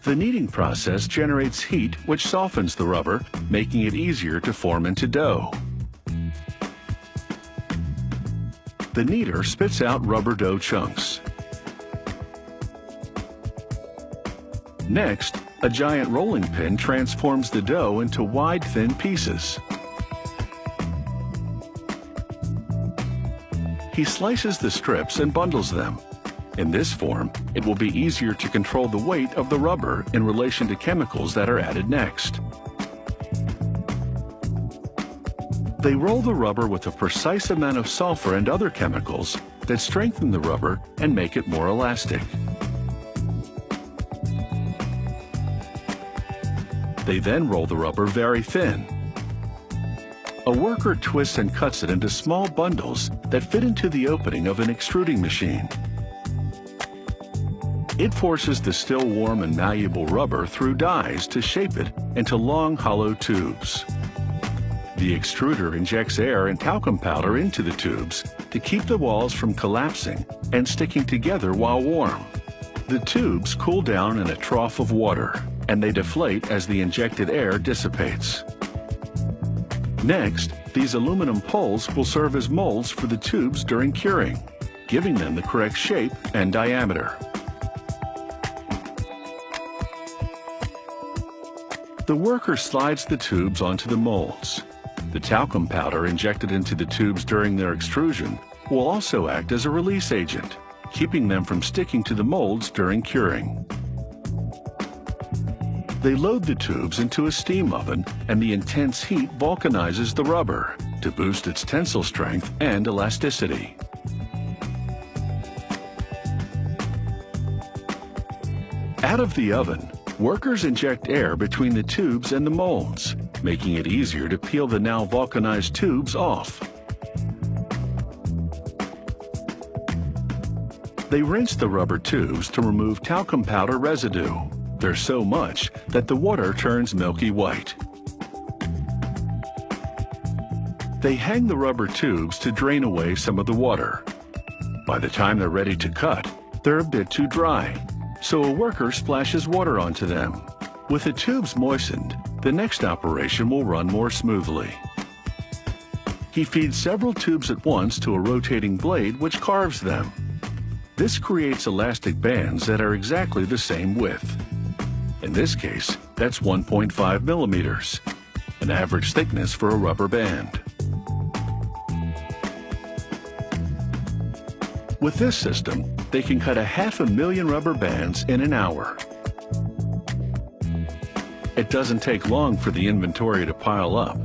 The kneading process generates heat which softens the rubber, making it easier to form into dough. The kneader spits out rubber dough chunks. Next, a giant rolling pin transforms the dough into wide, thin pieces. He slices the strips and bundles them. In this form, it will be easier to control the weight of the rubber in relation to chemicals that are added next. They roll the rubber with a precise amount of sulfur and other chemicals that strengthen the rubber and make it more elastic. They then roll the rubber very thin. A worker twists and cuts it into small bundles that fit into the opening of an extruding machine. It forces the still warm and malleable rubber through dies to shape it into long, hollow tubes. The extruder injects air and talcum powder into the tubes to keep the walls from collapsing and sticking together while warm. The tubes cool down in a trough of water, and they deflate as the injected air dissipates. Next, these aluminum poles will serve as molds for the tubes during curing, giving them the correct shape and diameter. The worker slides the tubes onto the molds. The talcum powder injected into the tubes during their extrusion will also act as a release agent, keeping them from sticking to the molds during curing. They load the tubes into a steam oven, and the intense heat vulcanizes the rubber to boost its tensile strength and elasticity. Out of the oven, workers inject air between the tubes and the molds, making it easier to peel the now vulcanized tubes off. They rinse the rubber tubes to remove talcum powder residue. There's so much that the water turns milky white. They hang the rubber tubes to drain away some of the water. By the time they're ready to cut, they're a bit too dry, so a worker splashes water onto them. With the tubes moistened, the next operation will run more smoothly. He feeds several tubes at once to a rotating blade which carves them. This creates elastic bands that are exactly the same width. In this case, that's 1.5 millimeters, an average thickness for a rubber band. With this system, they can cut 500,000 rubber bands in an hour. It doesn't take long for the inventory to pile up.